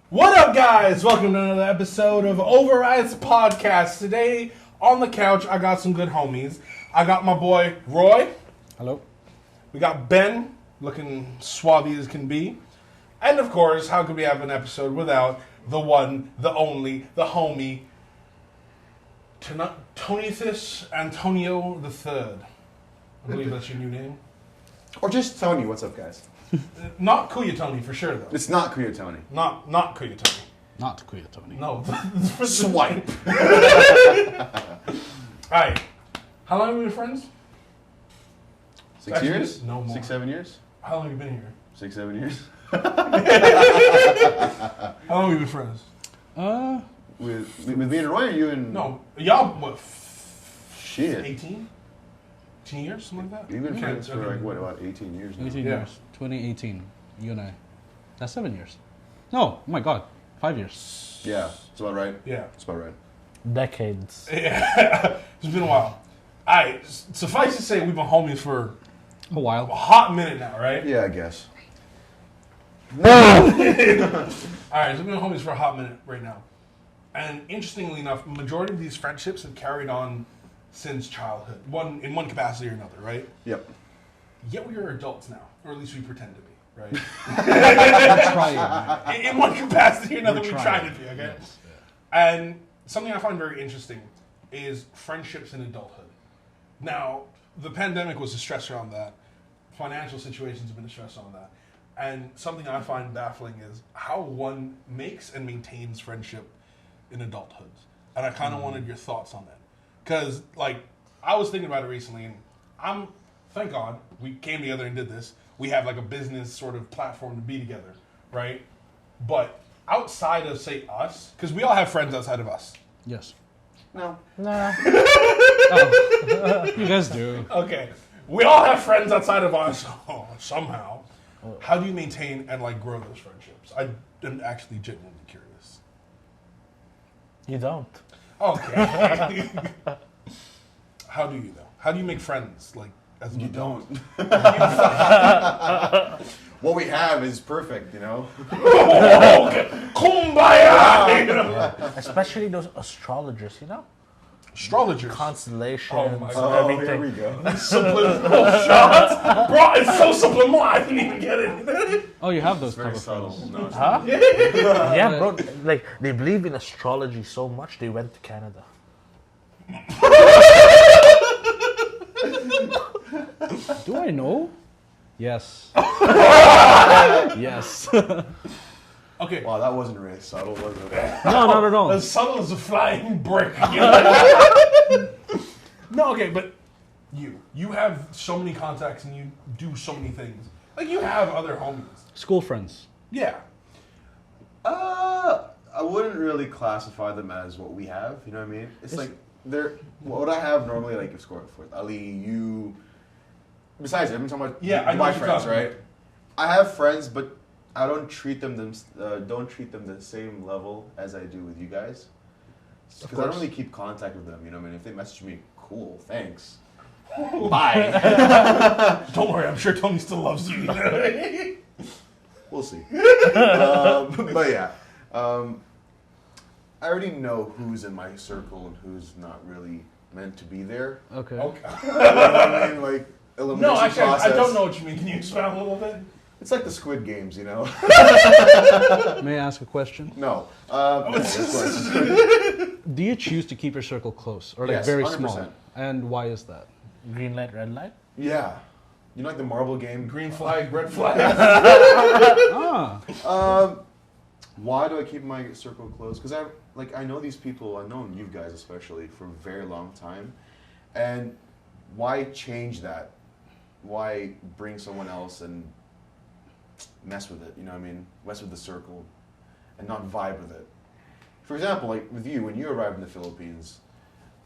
What up, guys? Welcome to another episode of OverRice Podcast. Today, on the couch, I got some good homies. I got my boy, Roy. Hello. We got Ben, looking suave as can be. And, of course, how could we have an episode without the one, the only, the homie, Tonithus Antonio III. I believe that's your new name. Or just Tony. What's up, guys? Not Kuya Tony, for sure, though. It's not Kuya Tony. Not Kuya Tony. Not Kuya Tony. No. Swipe. Alright. How long have we been friends? 6 Actually, years? no more. 6, 7 years? How long have you been here? 6, 7 years? How long have we been friends? With me and Roy, or you and... No. Y'all, what? Shit. 18? 18 years? Something like that? We've been Okay, friends for okay. like, what, about 18 years now? 18 Yeah. years. 2018. You and I. That's 7 years. No, oh my God. 5 years. Yeah, it's about right. Yeah. It's about right. Decades. Yeah. It's been a while. Alright, suffice to say, we've been homies for A while. a hot minute now, right? Yeah, I guess. Alright, so we've been homies for a hot minute right now. And interestingly enough, majority of these friendships have carried on since childhood. In one capacity or another, right? Yep. Yet we are adults now. Or at least we pretend to be, right? We're trying. In one capacity or another, We're we try trying. to be, okay? Yes. And something I find very interesting is friendships in adulthood. Now, the pandemic was a stressor on that. Financial situations have been a stress on that. And something I find baffling is how one makes and maintains friendship in adulthood. And I kind of wanted your thoughts on that. Because, like, I was thinking about it recently, and thank God, we came together and did this. We have, like, a business sort of platform to be together, right? But outside of, say, us, because we all have friends outside of us. Yes. No. Nah. Oh. You guys do. Okay. We all have friends outside of us somehow. How do you maintain and, like, grow those friendships? I am actually genuinely curious. You don't. Okay. How do you, though? How do you make friends, like, as an You adult? don't. What we have is perfect, you know? Oh, okay. Kumbaya! Especially those astrologers, you know? Astrologers. Constellations, Oh my God. Oh, here everything. we go. Subliminal shots. Bro, it's so subliminal, I didn't even get it. Oh, you have those Very type of subtle. friends. No, it's Huh? not. Yeah, bro. Like, they believe in astrology so much, they went to Canada. Do I know? Yes. Yes. Okay. Wow, that wasn't really subtle, was it? No. As subtle as a flying brick. No, okay, but you have so many contacts and you do so many things. Like, you have other homies. School friends. Yeah. I wouldn't really classify them as what we have. You know what I mean? It's like they're what I have normally. Like if score for Ali, you. Besides, I'm talking about Yeah, I know my what you're friends, talking right? I have friends, but I don't treat them the same level as I do with you guys. Because I don't really keep contact with them. You know what I mean? If they message me, cool, thanks. Bye. Don't worry, I'm sure Tony still loves you. We'll see. But yeah, I already know who's in my circle and who's not really meant to be there. Okay. Okay. You know what I mean? Like elimination No, actually, process. I don't know what you mean. Can you expand a little bit? It's like the Squid Games, you know? May I ask a question? No. Of course. Do you choose to keep your circle close or like Yes, very 100%. small? And why is that? Green light, red light. Yeah. You know like the marble game? Green flag, red flag. Ah. Why do I keep my circle close? Because I know these people, I've known you guys especially for a very long time. And why change that? Why bring someone else and mess with it, you know what I mean? Mess with the circle and not vibe with it. For example, like with you, when you arrived in the Philippines,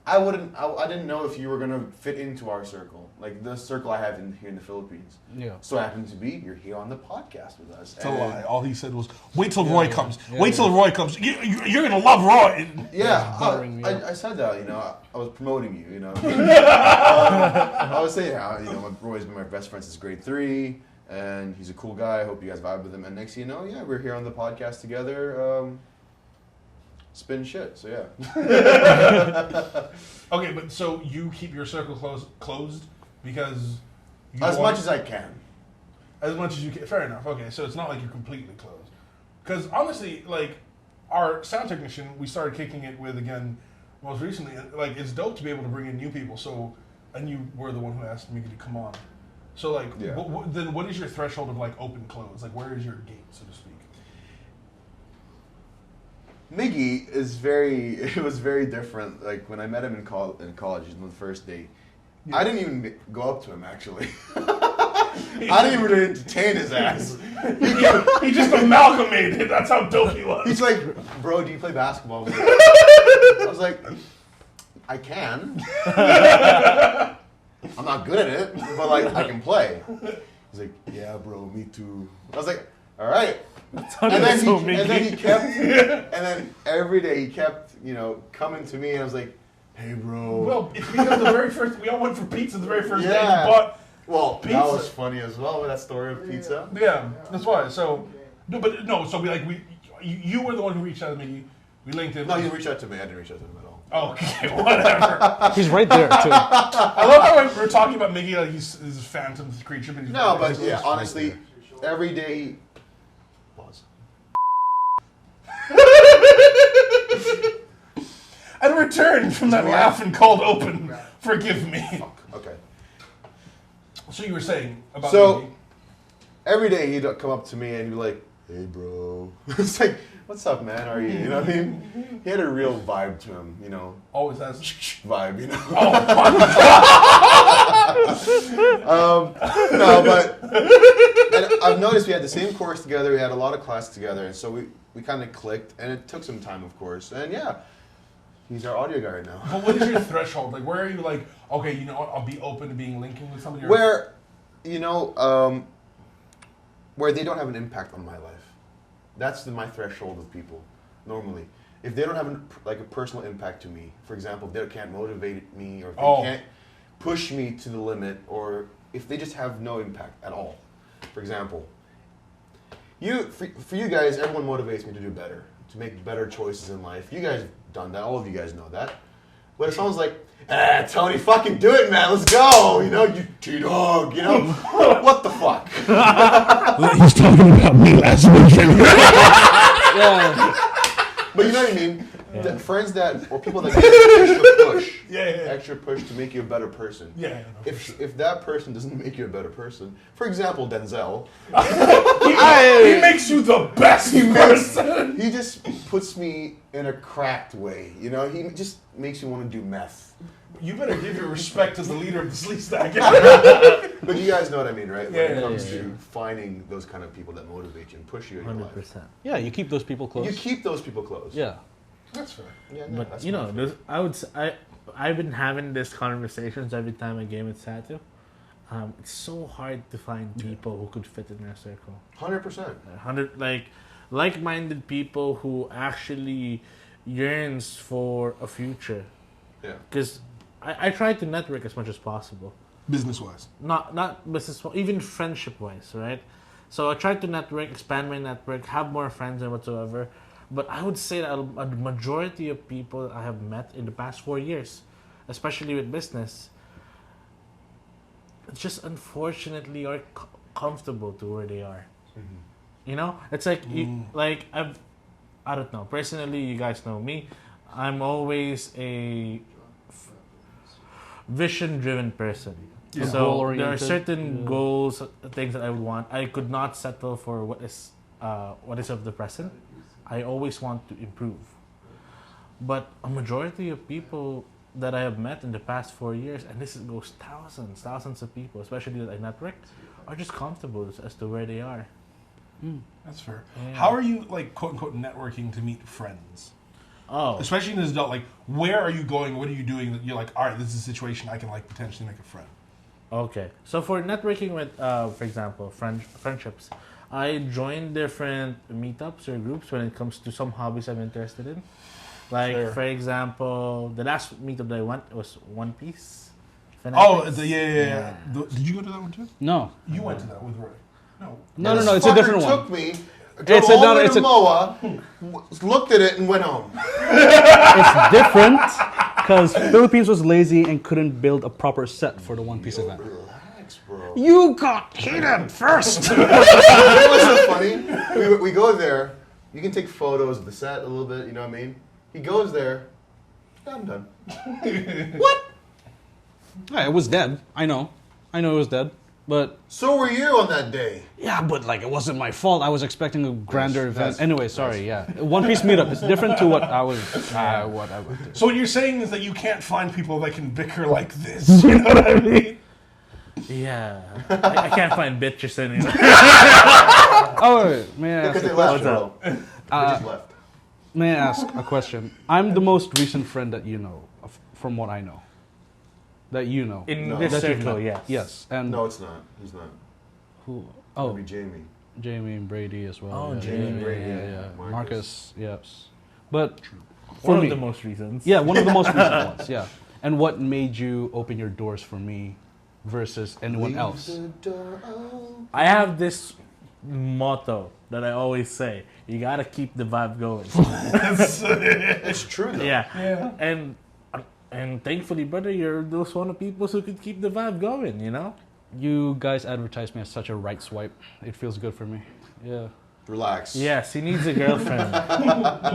I didn't know if you were gonna fit into our circle, like the circle I have here in the Philippines. Yeah. So it happened to be you're here on the podcast with us. It's a lie. All he said was, "Wait till Roy comes. Yeah, Wait till Roy comes. You're gonna love Roy." Yeah, bothering me up. I said that. You know, I was promoting you. You know, I was saying how Roy's been my best friend since grade 3. and he's a cool guy. I hope you guys vibe with him. And next thing you know, yeah, we're here on the podcast together, spin shit. So yeah. Okay, but so you keep your circle closed because you As much as I can. As much as you can. Fair enough. Okay, so it's not like you're completely closed. Because honestly, like our sound technician, we started kicking it with again most recently. Like it's dope to be able to bring in new people. So, and you were the one who asked me to come on. So like, Yeah. then what is your threshold of like open close? Like where is your gate, so to speak? Miggy it was very different. Like when I met him in college on the first date, Yeah. I didn't even go up to him actually. I didn't even really entertain his ass. He just amalgamated. That's how dope he was. He's like, bro, do you play basketball? I was like, I can. I'm not good at it, but like I can play. He's like, yeah, bro, me too. I was like, all right. And then he kept, and then every day he kept, coming to me, and I was like, hey, bro. Well, it's because the very first we all went for pizza the very first day. Yeah. We bought Well, pizza. that was funny as well, that story of pizza. Yeah, that's why. So, so you were the one who reached out to me. We linked in. No, you reached out to me. I didn't reach out to him at all. Oh, okay, whatever. He's right there too. I love how we're talking about Miggy like he's a phantom creature. But he's No, not. but yeah, honestly, every day. Pause. And return from that laugh and cold open. Forgive me. Fuck. Okay. So you were saying about So, Miggy. every day he'd come up to me and he'd be like, hey, bro. It's like, what's up, man? How are you? You know what I mean? He had a real vibe to him, Always has. vibe, Oh, No, but and I've noticed we had the same course together. We had a lot of class together, and so we kind of clicked, and it took some time, of course. And yeah, he's our audio guy right now. But what is your threshold? Like, where are you like, okay, you know what, I'll be open to being linking with somebody? Where, where they don't have an impact on my life. That's my threshold of people, normally. If they don't have a personal impact to me, for example, if they can't motivate me, or if they can't push me to the limit, or if they just have no impact at all. For example, for you guys, everyone motivates me to do better, to make better choices in life. You guys have done that. All of you guys know that. But if someone's like, Tony, fucking do it, man. Let's go. You T-Dog, what the fuck? He's talking about me last week. Yeah. But you know what I mean? Yeah. The friends or people that give extra push to make you a better person. Yeah. If that person doesn't make you a better person, for example, Denzel, he makes you the best person. He just puts me in a cracked way. He just makes you want to do meth. You better give your respect to the leader of the Sleep Stack. But you guys know what I mean, right? When it comes yeah. to finding those kind of people that motivate you and push you in your life. 100%. Yeah, you keep those people close. You keep those people close. Yeah. That's fair. Yeah, But that's I've been having these conversations every time I game with Satu. It's so hard to find people who could fit in our circle. 100%. Like-minded people who actually yearns for a future. Yeah. Because I try to network as much as possible. Business-wise. Not business, even friendship-wise, right? So I try to network, expand my network, have more friends and whatsoever. But I would say that a majority of people I have met in the past 4 years, especially with business, just unfortunately are comfortable to where they are. Mm-hmm. It's like I don't know. Personally, you guys know me. I'm always a vision-driven person. Yeah. So there are Goal-oriented. certain goals, things that I would want. I could not settle for what is of the present. I always want to improve. But a majority of people that I have met in the past 4 years, and this goes thousands of people, especially that I network, are just comfortable as to where they are. That's fair. Yeah. How are you, like, quote-unquote, networking to meet friends? Oh. Especially in as an adult, like, where are you going? What are you doing that you're like, all right, this is a situation I can, like, potentially make a friend? Okay. So for networking with, for example, friendships, I join different meetups or groups when it comes to some hobbies I'm interested in. Like, Fair. for example, the last meetup that I went was One Piece. Oh, fanatics. yeah. Did you go to that one too? No. You went to that with Roy. No. No, And no, this it's a fucker different one. took me, drove It's all the another- way it's to a- Moa, looked at it, and went home. It's different because Philippines was lazy and couldn't build a proper set for the One Piece event. Relax, bro. You got heated first. You know what's so funny? We go there. You can take photos of the set a little bit. You know what I mean? He goes there. I'm done. What? Yeah, it was dead. I know it was dead. But So were you on that day? yeah, but like it wasn't my fault. I was expecting a grander event. That's- Anyway, sorry. Yeah, One Piece meetup is different to what I was. What I went to. So what you're saying is that you can't find people that can bicker like this. You know what I mean? Yeah. I can't find bitches anymore. Oh, wait, may I ask? Because they A, left, What's bro. They just left. may I ask a question? I'm the most recent friend that you know, from what I know. That you know. In No. this That you've circle, met. yes. Yes, and No, it's not. He's not. who? Oh, Oh, be Jamie. Jamie and Brady as well. Oh, yeah, Jamie, Brady, yeah. Marcus. Marcus, yes. But One me, of the most reasons. yeah, one of the most recent ones. Yeah. And what made you open your doors for me versus anyone else? Leave the door open. I have this motto that I always say: you gotta keep the vibe going. It's true, though. Yeah. Yeah. And thankfully, brother, you're those one of people who could keep the vibe going. You know. You guys advertise me as such a right swipe. It feels good for me. Yeah. Relax. Yes, he needs a girlfriend.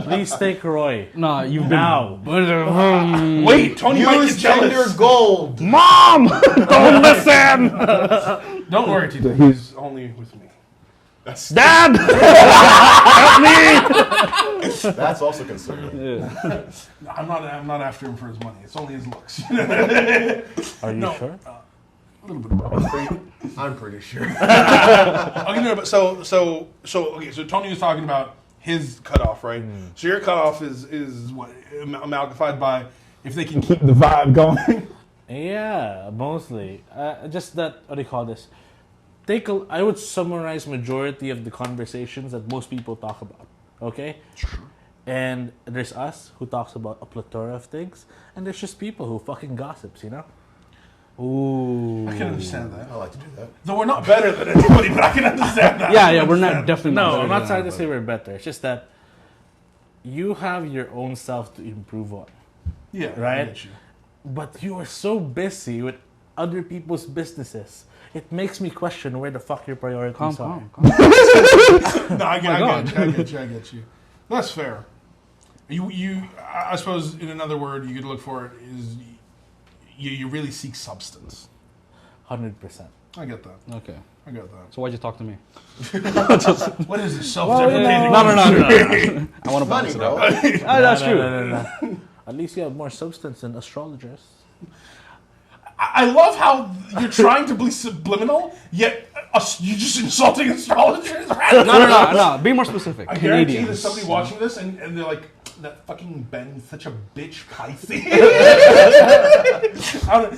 Please take Roy. Nah, you've been Now. Wait, Tony might get Use tender jealous. gold. Mom, don't listen. Don't worry, Tito. He's only with me. That's, Dad. that's also concerning. Yeah. I'm not after him for his money. It's only his looks. Are you No. sure? A little bit of both. I'm pretty sure. Okay, no, but so Tony was talking about his cutoff, right? So your cutoff is what amalgamated by if they can keep the vibe going. Yeah, mostly. Just that. What do you call this? I would summarize majority of the conversations that most people talk about. Okay. And there's us who talks about a plethora of things, and there's just people who fucking gossips. You know. Ooh. I can understand that. I like to do that. Though we're not better than anybody, but I can understand that. Yeah, we're not definitely not. No, better I'm not than trying to anybody. say we're better. It's just that you have your own self to improve on. Yeah, I Right? get you. But you are so busy with other people's businesses. It makes me question where the fuck your priorities are. Calm. No, I get you. That's fair. I suppose in another word you could look for it is you really seek substance. 100%. I get that. Okay. I get that. So why'd you talk to me? What is this self-deprecating? No. I want to Money, balance it bro. out. That's true. No. At least you have more substance than astrologers. I love how you're trying to be subliminal, yet you're just insulting astrologers. No. Be more specific. I guarantee Canadians. there's somebody watching this and they're like, that fucking Ben's such a bitch Pisces. I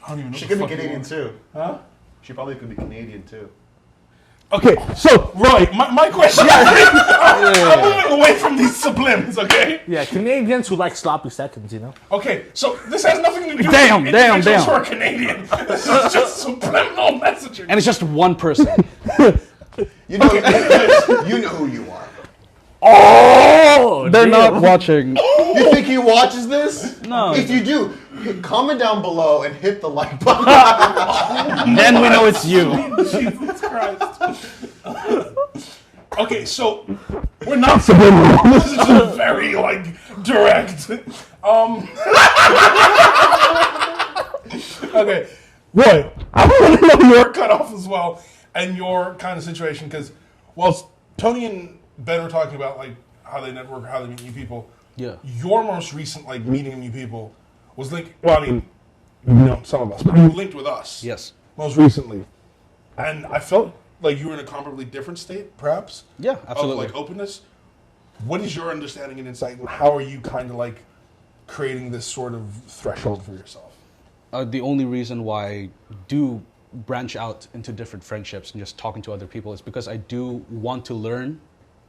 don't even know. She what the could be fuck you Canadian want. too. Huh? She probably could be Canadian too. Okay, so Roy, my question. I'm moving away from these sublims. Okay. Yeah, Canadians who like sloppy seconds, you know? Okay, so this has nothing to do Damn, with damn, individuals damn. who are Canadian. This is just subliminal messaging. And it's just one person. You know, you know who you are. Oh! They're not watching. You think he watches this? No. If you do, comment down below and hit the like button. Then we know it's you. Jesus Christ. Okay, so we're not subliminal. This is just very direct. Okay, Roy, I want to know your cutoff as well and your kind of situation because while Tony and Ben were talking about how they network, how they meet new people. Yeah. Your most recent meeting new people was linked. Well, I mean, you know some of us, but you linked with us. Yes. Most recently, and I felt like you were in a comparably different state, perhaps. Yeah, absolutely. Of openness. What is your understanding and insight, and how are you kind of creating this sort of threshold for yourself? The only reason why I do branch out into different friendships and just talking to other people is because I do want to learn,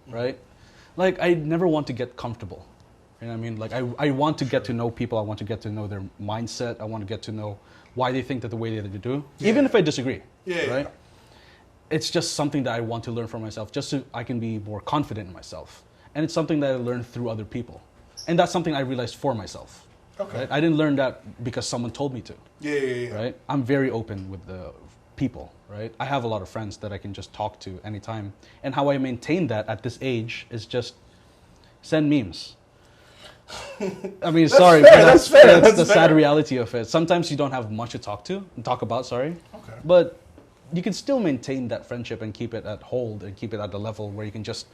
right? I never want to get comfortable. You know what I mean? I want to get to know people. I want to get to know their mindset. I want to get to know why they think that the way that they do, even if I disagree. Yeah. Right? it's just something that I want to learn for myself, just so I can be more confident in myself. And it's something that I learned through other people. And that's something I realized for myself. Okay. Right? I didn't learn that because someone told me to. Yeah. Right? I'm very open with the people, right? I have a lot of friends that I can just talk to anytime. And how I maintain that at this age is just send memes. I mean, sorry, fair, but that's fair, that's the fair. sad reality of it. Sometimes you don't have much to talk about, sorry. Okay. But you can still maintain that friendship and keep it at hold and keep it at the level where you can just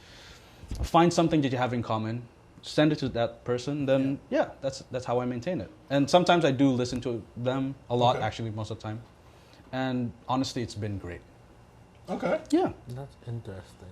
find something that you have in common, send it to that person, then yeah, that's how I maintain it. And sometimes I do listen to them a lot, Okay. actually, most of the time. And honestly, it's been great. Okay. Yeah. That's interesting.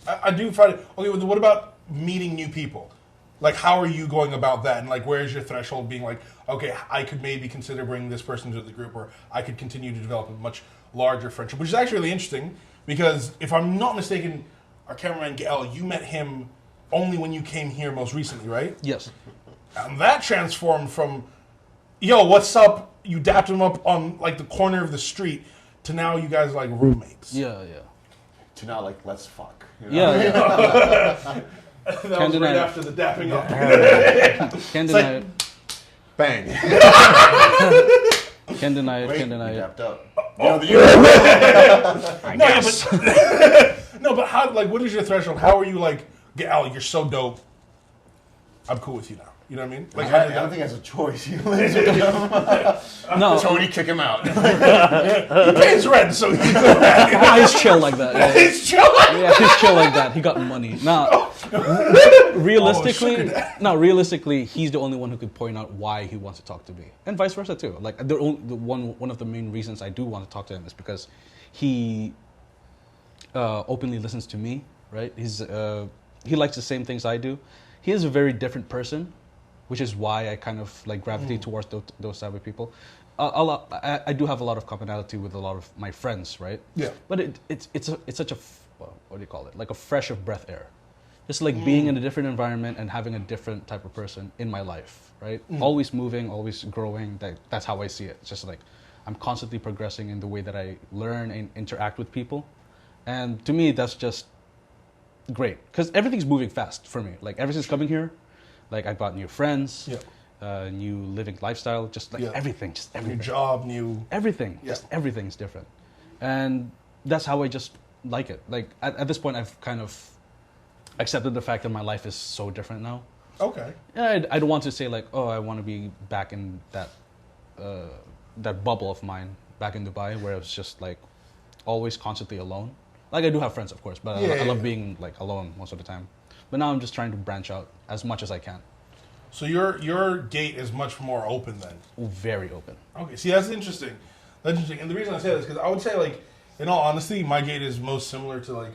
I do find it. Okay, what about meeting new people? Like, how are you going about that? And like, where's your threshold being like, okay, I could maybe consider bringing this person to the group, or I could continue to develop a much larger friendship, which is actually really interesting because if I'm not mistaken, our cameraman Gael, you met him only when you came here most recently, right? Yes. And that transformed from, yo, what's up? You dapped him up on like the corner of the street to now you guys are like roommates. Yeah. To now, like, let's fuck. You know? Yeah. That was Can't deny right it. after the dapping up. Can't like- deny it. Bang. Can't deny it. Wait, Can't deny you it. dapped up. No, but how? Like, what is your threshold? How are you like? Al, you're so dope. I'm cool with you now. You know what I mean? Like, I don't think he has a choice. He lives with him. No, So when you kick him out. he pays rent, so he's good at it. he's chill like that. Yeah. He's chill. Yeah, he's chill like that. He got money. Now, realistically, he's the only one who could point out why he wants to talk to me, and vice versa too. Like one of the main reasons I do want to talk to him is because he openly listens to me. Right? He likes the same things I do. He is a very different person, which is why I kind of like gravitate towards those type of people. I do have a lot of commonality with a lot of my friends, right? Yeah. But it's such a what do you call it? Like a fresh of breath air. Just like being in a different environment and having a different type of person in my life, right? Always moving, always growing. That's how I see it. It's just like I'm constantly progressing in the way that I learn and interact with people. And to me, that's just great because everything's moving fast for me. Like ever since coming here, like I got new friends, new living lifestyle, just like everything, just everything. New job, new Everything, just everything's different, and that's how I just like it. Like at this point, I've kind of accepted the fact that my life is so different now. Okay. Yeah, I don't want to say like, oh, I want to be back in that that bubble of mine back in Dubai, where I was just like always constantly alone. Like I do have friends, of course, but I love being like alone most of the time. But now I'm just trying to branch out as much as I can. So your gate is much more open then. Very open. Okay, see that's interesting. That's interesting, and the reason I say that is because I would say like, in all honesty, my gate is most similar to like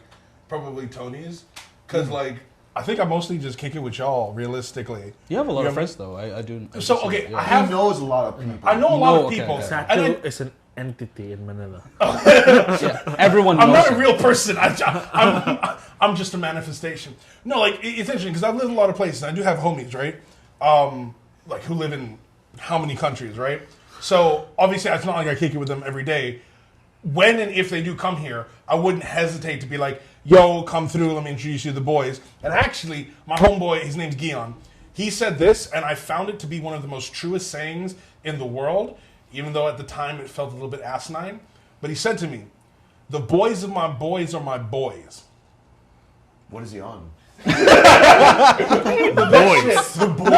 probably Tony's, because like I think I mostly just kick it with y'all realistically. You have a lot You of know friends though. I do. I So do see okay, that, yeah. I have He knows a lot of people. I know a lot of okay, people. okay. And Satu is an entity in Manila. Yeah, everyone knows. I'm not a him. real person. I'm just a manifestation. No, like it's interesting because I've lived a lot of places. I do have homies, right? Like who live in how many countries, right? So obviously, it's not like I kick it with them every day. When and if they do come here, I wouldn't hesitate to be like, "Yo, come through. Let me introduce you to the boys." And actually, my homeboy, his name's Guion. He said this, and I found it to be one of the most truest sayings in the world, even though at the time it felt a little bit asinine. But he said to me, "The boys of my boys are my boys." What is he on? The boys. The boys.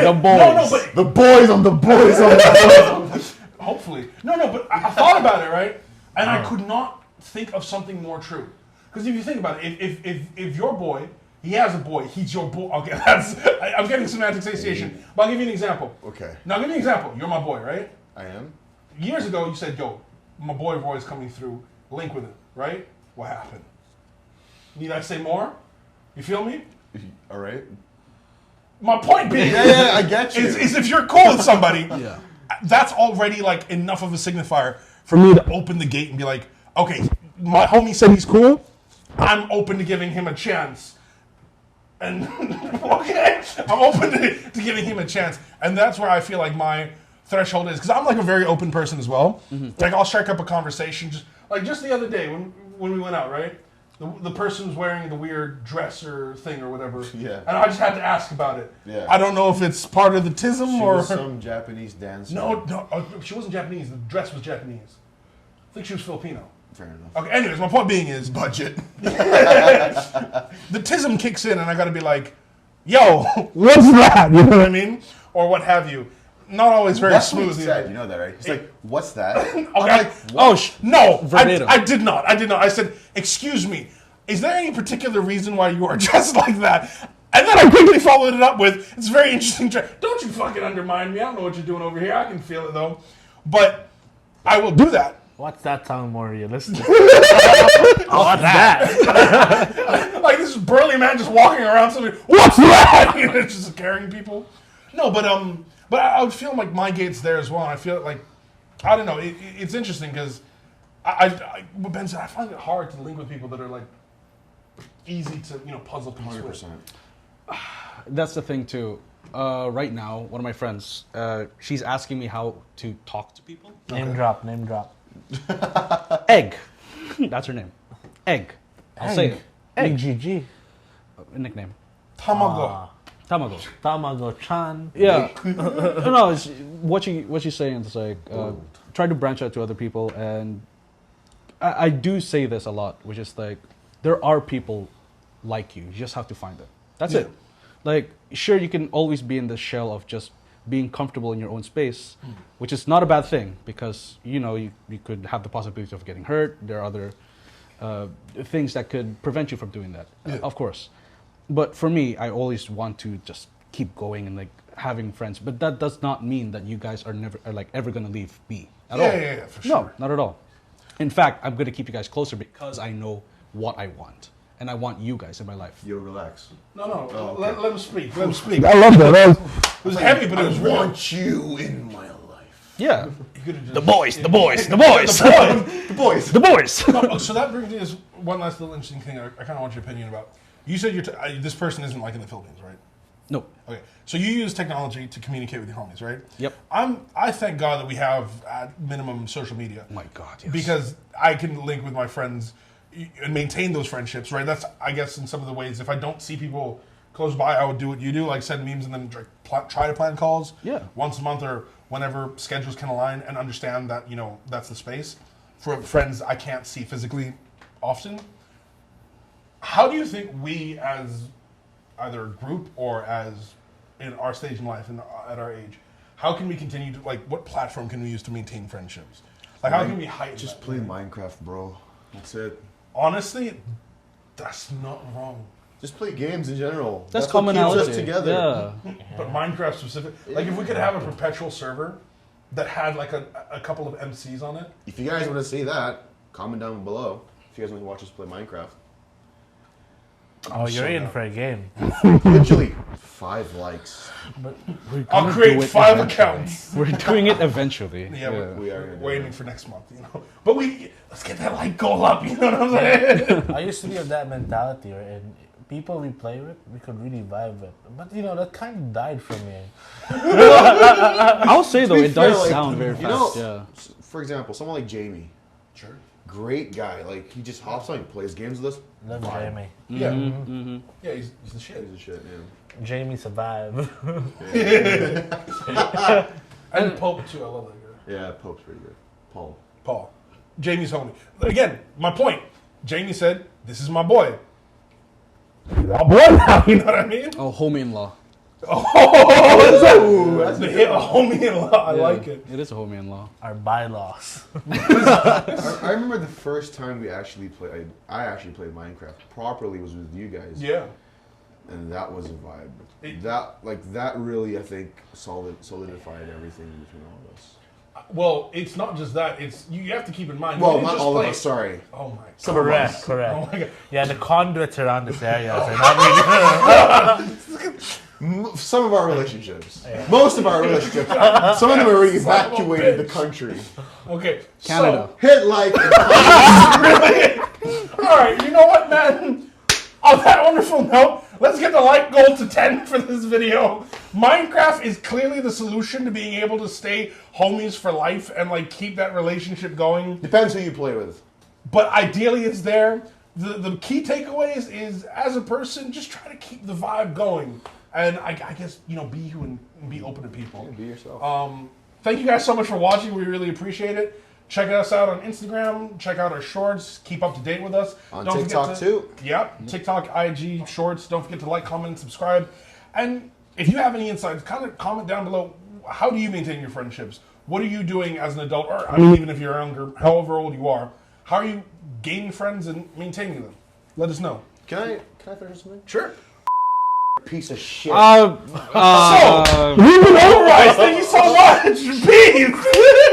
No, but The boys on the boys on the boys. hopefully. No, but I thought about it, right? And I could not think of something more true. Because if you think about it, if your boy, he has a boy, he's your boy. Okay, I'm getting semantic satiation. But I'll give you an example. Okay. Now, I'll give you an example. You're my boy, right? I am? Years ago, you said, yo, my boy Roy's coming through. Link with him, right? What happened? Need I say more? You feel me? All right. My point being Yeah, I get you. is if you're cool with somebody, Yeah. that's already like enough of a signifier for me to open the gate and be like, okay, my homie said he's cool. I'm open to giving him a chance. And okay, I'm open to giving him a chance. And that's where I feel like my threshold is, because I'm like a very open person as well. Like I'll strike up a conversation, just Like just the other day when we went out, right? The person was wearing the weird dress or thing or whatever. Yeah. And I just had to ask about it. Yeah. I don't know if it's part of the tism She or was some Japanese dancer. no, she wasn't Japanese. The dress was Japanese. I think she was Filipino. Fair enough. Okay. Anyways, my point being is Budget. the tism kicks in, and I got to be like, "Yo, what's that?" You know what I mean, or what have you. Not always very That's what he smooth. said. You know that, right? He's like, "What's that?" Okay. I'm like, No, Verbatim. I did not. I said, "Excuse me, is there any particular reason why you are dressed like that?" And then I quickly followed it up with, "It's very interesting. Don't you fucking undermine me. I don't know what you're doing over here. I can feel it though, but I will do that." What's that sound more realistic? What's that? Like this burly man just walking around, something. What's that? You know, just scaring people. No, but I would feel like my gate's there as well. And I feel like I don't know. It's interesting because what Ben said, I find it hard to link with people that are like easy to puzzle piece 100%. with. That's the thing too. Right now, one of my friends, she's asking me how to talk to people. Name drop. Egg. That's her name. Egg. I'll say it. Egg. GG. Nickname. Tamago. Tamago. Tamago-chan. Yeah. No, it's, what she's saying is like, try to branch out to other people. And I do say this a lot, which is like, there are people like you. You just have to find them. That's it. Like, sure, you can always be in the shell of just being comfortable in your own space, which is not a bad thing because, you could have the possibility of getting hurt. There are other things that could prevent you from doing that, of course. But for me, I always want to just keep going and like having friends. But that does not mean that you guys are ever going to leave me at all. Yeah, for sure. No, not at all. In fact, I'm going to keep you guys closer because I know what I want. And I want you guys in my life. Yo, relax. No. Oh, Let okay. him speak. Let him speak. I love that. It was heavy, but it was real. want you in my life. Yeah. You could've just- The boys. The boys. The boys. No, so that brings me to one last little interesting thing I kind of want your opinion about. You said this person isn't like in the Philippines, right? No. Okay, so you use technology to communicate with your homies, right? Yep. I thank God that we have at minimum social media. Oh my God, yes. Because I can link with my friends and maintain those friendships, right? That's, I guess, in some of the ways. If I don't see people close by, I would do what you do, like send memes and then try to plan calls once a month or whenever schedules can align and understand that, that's the space. For friends I can't see physically often. How do you think we as either a group or as in our stage in life and at our age, how can we continue to, like, what platform can we use to maintain friendships? Like, how can we heighten Just that? play Minecraft, bro. That's it. Honestly, that's not wrong. Just play games in general. That's what commonality. keeps us together. Yeah. But Minecraft specific, like if we could have a perpetual server that had like a couple of MCs on it. If you guys want to see that, comment down below. If you guys want to watch us play Minecraft. Oh, you're in for a game. Literally 5 likes. I'll do create it 5 eventually. accounts. We're doing it eventually. Yeah, We are gonna do waiting it. for next month, But let's get that like goal up. You know what I'm saying? I used to be of that mentality, right? And people we play with, we could really vibe with. But that kind of died for me. I'll say though, be it fair, does like, sound very you know, fast. For example, someone like Jamie. Sure. Great guy. Like, he just hops on, he plays games with us. Love Vibe. Jamie. Yeah. Mm-hmm. Yeah, he's the shit. He's a shit, yeah. Jamie survived. And Pope too. I love that guy. Yeah, Pope's pretty good. Paul, Jamie's homie. Again, my point. Jamie said, "This is my boy." My boy now. You know what I mean? Oh, homie-in-law. Oh, that's the hit. A homie-in-law. I like it. It is a homie-in-law. Our bylaws. I remember the first time I actually played Minecraft properly was with you guys. Yeah. And that was a vibe. That really, I think, solidified everything between all of us. Well, it's not just that. It's you have to keep in mind. Well, you didn't not just all play. of us, sorry. Oh my god. Some of us. Correct. Oh my god. Yeah, the conduits around this area are not really. Some of our relationships. Most of our relationships. Some of them already evacuated the country. Okay. Canada. Hit like. Really? All right. You know what, man? On that wonderful note, let's get the like goal to 10 for this video. Minecraft is clearly the solution to being able to stay homies for life and like keep that relationship going. Depends who you play with. but ideally it's there. The key takeaways is, as a person, just try to keep the vibe going. And I guess, be you and be open to people. Be yourself. Thank you guys so much for watching. We really appreciate it. Check us out on Instagram. Check out our shorts. Keep up to date with us. On TikTok too. Yep. TikTok, IG, shorts. Don't forget to like, comment, and subscribe. And if you have any insights, kind of comment down below. How do you maintain your friendships? What are you doing as an adult? Or even if you're younger, however old you are. How are you gaining friends and maintaining them? Let us know. Can I finish something? Sure. Piece of shit. So, we've been OverRice. Thank you so much. Peace.